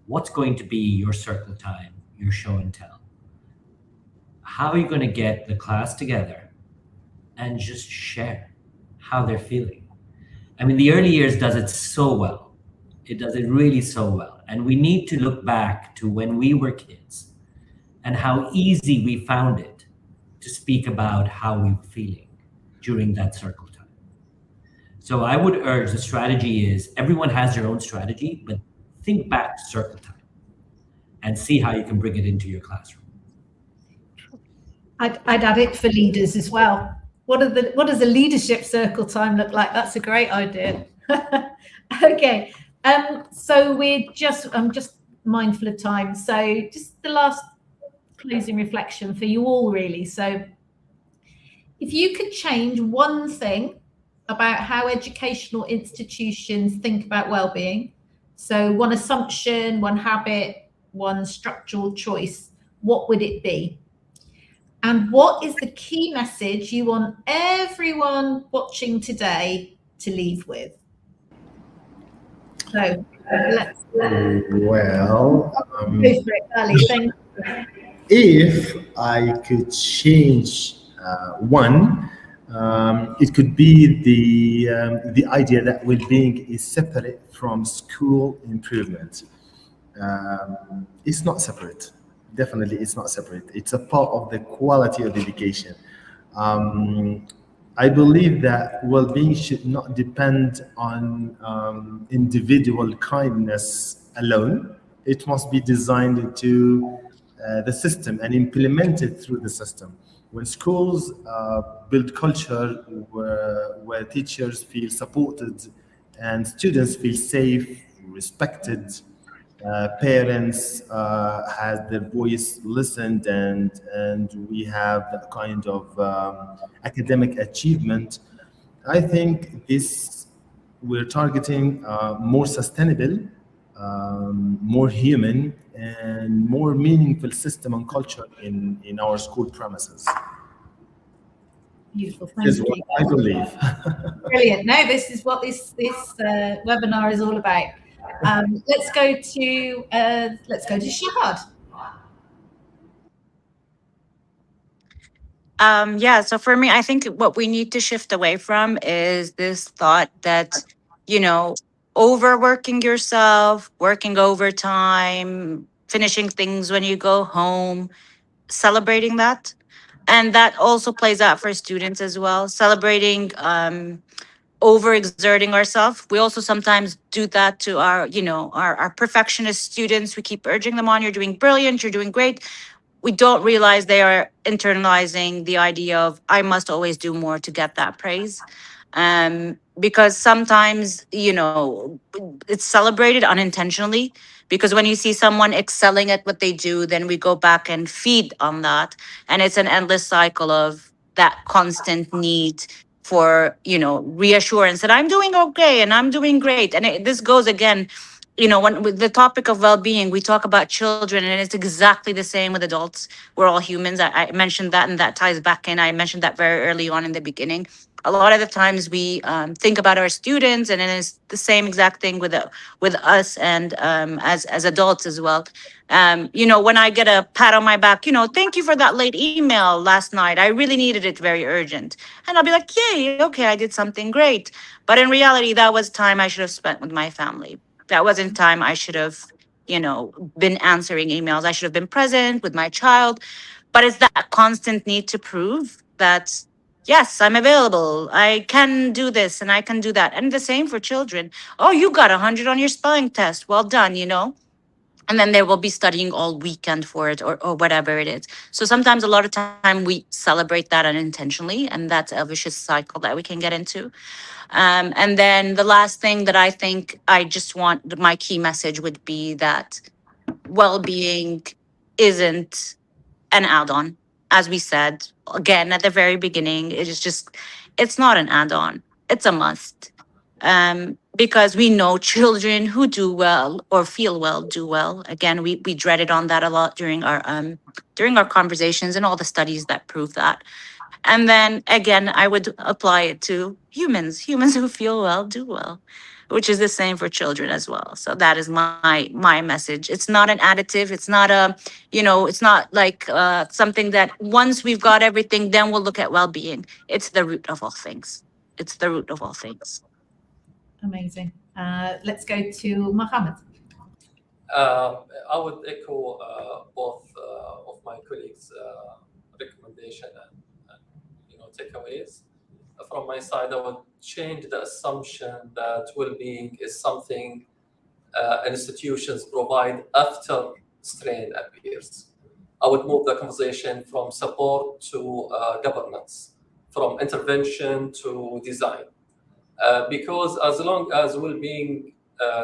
[SPEAKER 4] what's going to be your circle time, your show and tell. how are you going to get the class together and just share how they're feeling? I mean, the early years does it so well. It does it really so well. And we need to look back to when we were kids and how easy we found it to speak about how we were feeling during that circle time. So I would urge, the strategy is everyone has their own strategy, but think back to circle time and see how you can bring it into your classroom.
[SPEAKER 2] I'd add it for leaders as well. What does a leadership circle time look like? That's a great idea. Okay. So I'm just mindful of time. So just the last closing reflection for you all, really. So if you could change one thing about how educational institutions think about well-being, so one assumption, one habit, one structural choice, what would it be? And what is the key message you want everyone watching today to leave with? So let's
[SPEAKER 5] Well,
[SPEAKER 2] go for it, Ali. Thank you.
[SPEAKER 5] if I could change one, it could be the idea that well-being is separate from school improvement. It's not separate. Definitely, it's not separate. It's a part of the quality of education. I believe that well-being should not depend on individual kindness alone. It must be designed into the system and implemented through the system. When schools build culture where teachers feel supported and students feel safe, respected, parents had their voice listened, and we have that kind of academic achievement. I think this we're targeting more sustainable, more human, and more meaningful system and culture in our school premises.
[SPEAKER 2] Beautiful.
[SPEAKER 5] This
[SPEAKER 2] Thank
[SPEAKER 5] is
[SPEAKER 2] you.
[SPEAKER 5] what I believe.
[SPEAKER 2] Brilliant. No, this is what this webinar is all about. Let's go to Shahad.
[SPEAKER 7] Yeah, so for me, I think what we need to shift away from is this thought that, you know, overworking yourself, working overtime, finishing things when you go home, celebrating that. And that also plays out for students as well, celebrating overexerting ourselves. We also sometimes do that to our, our perfectionist students. We keep urging them on, you're doing brilliant, you're doing great. We don't realize they are internalizing the idea of I must always do more to get that praise. Because sometimes, it's celebrated unintentionally. Because when you see someone excelling at what they do, then we go back and feed on that. And it's an endless cycle of that constant need for, reassurance that I'm doing okay and I'm doing great. And this goes again, when with the topic of well-being, we talk about children, and it's exactly the same with adults. We're all humans. I mentioned that, and that ties back in. I mentioned that very early on in the beginning. A lot of the times we think about our students, and it is the same exact thing with us, and as adults as well. When I get a pat on my back, thank you for that late email last night. I really needed it, very urgent. And I'll be like, yay, okay, I did something great. But in reality, that was time I should have spent with my family. That wasn't time I should have, been answering emails. I should have been present with my child. But it's that constant need to prove that, yes, I'm available. I can do this and I can do that. And the same for children. Oh, you got 100 on your spelling test. Well done. And then they will be studying all weekend for it, or whatever it is. So sometimes, a lot of time, we celebrate that unintentionally, and that's a vicious cycle that we can get into. And then the last thing that I think I just want, my key message would be that well-being isn't an add-on. As we said again at the very beginning, it is just, it's not an add-on, it's a must. Because we know children who do well or feel well do well. Again, we dreaded on that a lot during our conversations and all the studies that prove that. And then again, I would apply it to humans. Humans who feel well do well. which is the same for children as well. So that is my message. It's not an additive. It's not a, it's not like something that once we've got everything, then we'll look at well-being. It's the root of all things. It's the root of all things.
[SPEAKER 2] Amazing. Let's go to Mohammed.
[SPEAKER 6] I would echo both of my colleagues' recommendation and takeaways. From my side, I would change the assumption that well-being is something institutions provide after strain appears. I would move the conversation from support to governance, from intervention to design. Because as long as well-being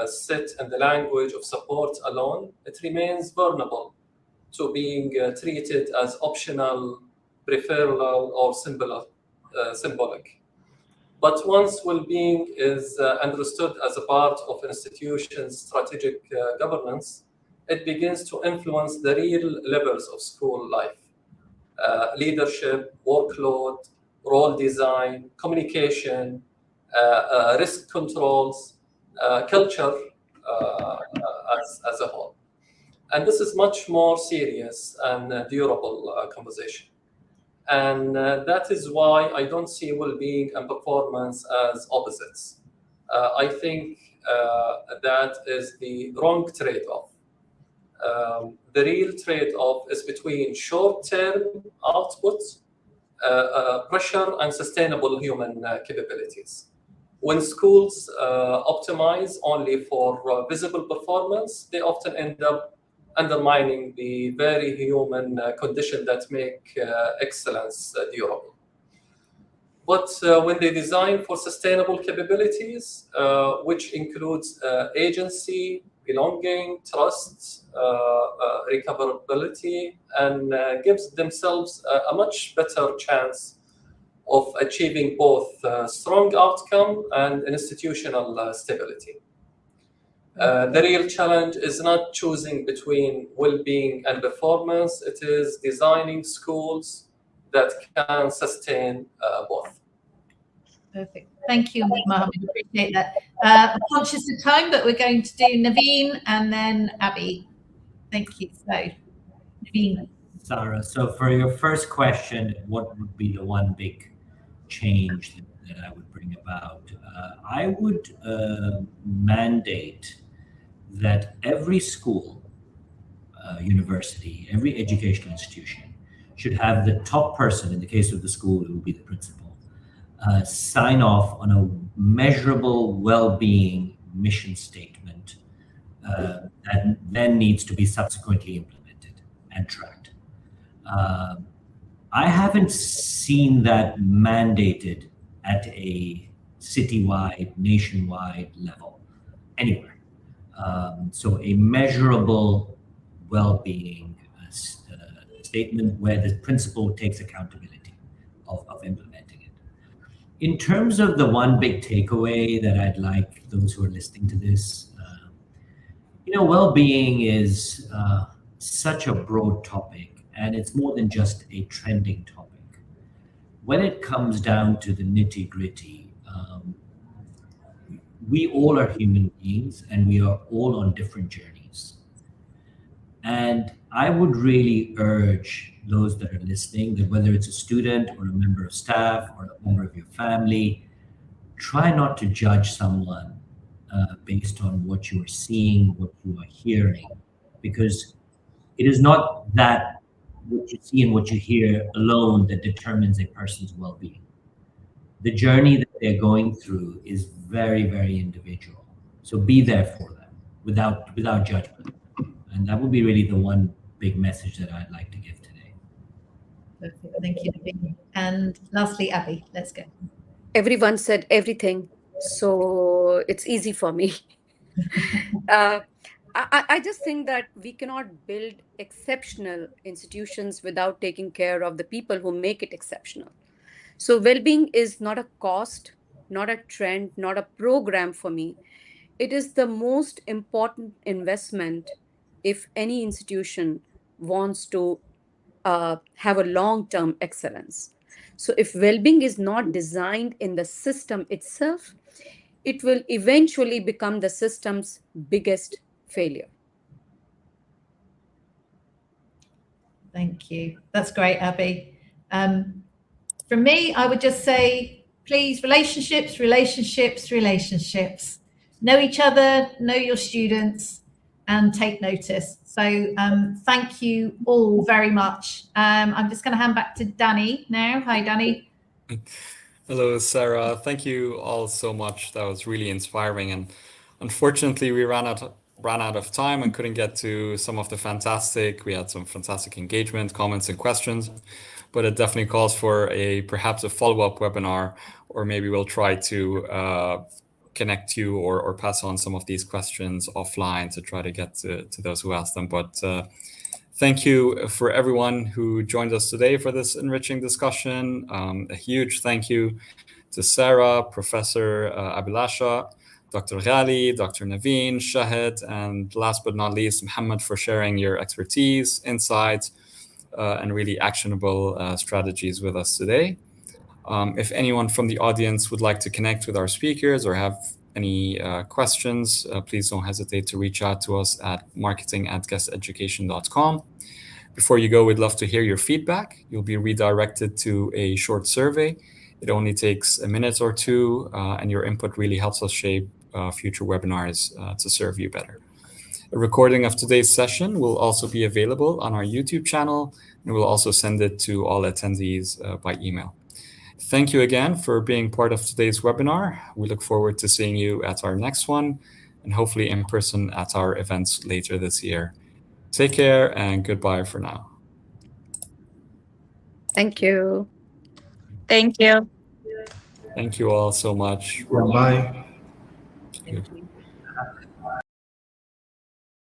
[SPEAKER 6] sit in the language of support alone, it remains vulnerable to being treated as optional, preferable, or symbolic. But once well-being is understood as a part of an institution's strategic governance, it begins to influence the real levels of school life: leadership, workload, role design, communication, risk controls, culture as a whole. And this is much more serious and durable conversation. And that is why I don't see well-being and performance as opposites. I think that is the wrong trade-off. The real trade-off is between short-term output, pressure, and sustainable human capabilities. When schools optimize only for visible performance, they often end up undermining the very human condition that make excellence durable. But when they design for sustainable capabilities, which includes agency, belonging, trust, recoverability, and gives themselves a much better chance of achieving both strong outcome and institutional stability. The real challenge is not choosing between well-being and performance. It is designing schools that can sustain both.
[SPEAKER 2] Perfect. Thank you, Mohammed. Appreciate that. I'm conscious of time, but we're going to do Naveen and then Abby. Thank you. So, Naveen.
[SPEAKER 4] Sarah, so for your first question, what would be the one big change that I would bring about? I would mandate that every school, university, every educational institution should have the top person, in the case of the school, it would be the principal, sign off on a measurable well-being mission statement that then needs to be subsequently implemented and tracked. I haven't seen that mandated at a citywide, nationwide level anywhere. So a measurable well-being statement where the principal takes accountability of implementing it. In terms of the one big takeaway that I'd like those who are listening to this, well-being is such a broad topic, and it's more than just a trending topic. When it comes down to the nitty-gritty, we all are human beings and we are all on different journeys. And I would really urge those that are listening that whether it's a student or a member of staff or a member of your family, try not to judge someone based on what you are seeing, what you are hearing, because it is not that what you see and what you hear alone that determines a person's well-being. The journey that they're going through is very, very individual. So be there for them without judgment. And that would be really the one big message that I'd like to give today.
[SPEAKER 2] Perfect. Thank you, Naveen. And lastly, Abby, let's go.
[SPEAKER 3] Everyone said everything, so it's easy for me. I just think that we cannot build exceptional institutions without taking care of the people who make it exceptional. So well-being is not a cost, not a trend, not a program for me. It is the most important investment if any institution wants to have a long-term excellence. So if well-being is not designed in the system itself, it will eventually become the system's biggest failure.
[SPEAKER 2] Thank you. That's great, Abby. From me, I would just say, please, relationships, relationships, relationships. Know each other, know your students, and take notice. So thank you all very much. I'm just going to hand back to Danny now. Hi, Danny.
[SPEAKER 1] Hello, Sarah. Thank you all so much. That was really inspiring. And unfortunately, we ran out of time and couldn't get to some of the we had some fantastic engagement, comments, and questions. But it definitely calls for perhaps a follow-up webinar, or maybe we'll try to connect you or pass on some of these questions offline to try to get to those who asked them. But thank you for everyone who joined us today for this enriching discussion. A huge thank you to Sarah, Professor Abilasha, Dr. Ghali, Dr. Naveen, Shahid, and last but not least, Mohammed, for sharing your expertise, insights, and really actionable strategies with us today. If anyone from the audience would like to connect with our speakers or have any questions, please don't hesitate to reach out to us at marketing@guesseducation.com. Before you go, we'd love to hear your feedback. You'll be redirected to a short survey. It only takes a minute or two, and your input really helps us shape future webinars to serve you better. A recording of today's session will also be available on our YouTube channel, and we'll also send it to all attendees by email. Thank you again for being part of today's webinar. We look forward to seeing you at our next one, and hopefully in person at our events later this year. Take care and goodbye for now.
[SPEAKER 3] Thank you.
[SPEAKER 7] Thank you.
[SPEAKER 1] Thank you all so much.
[SPEAKER 5] Bye.
[SPEAKER 2] Thank you.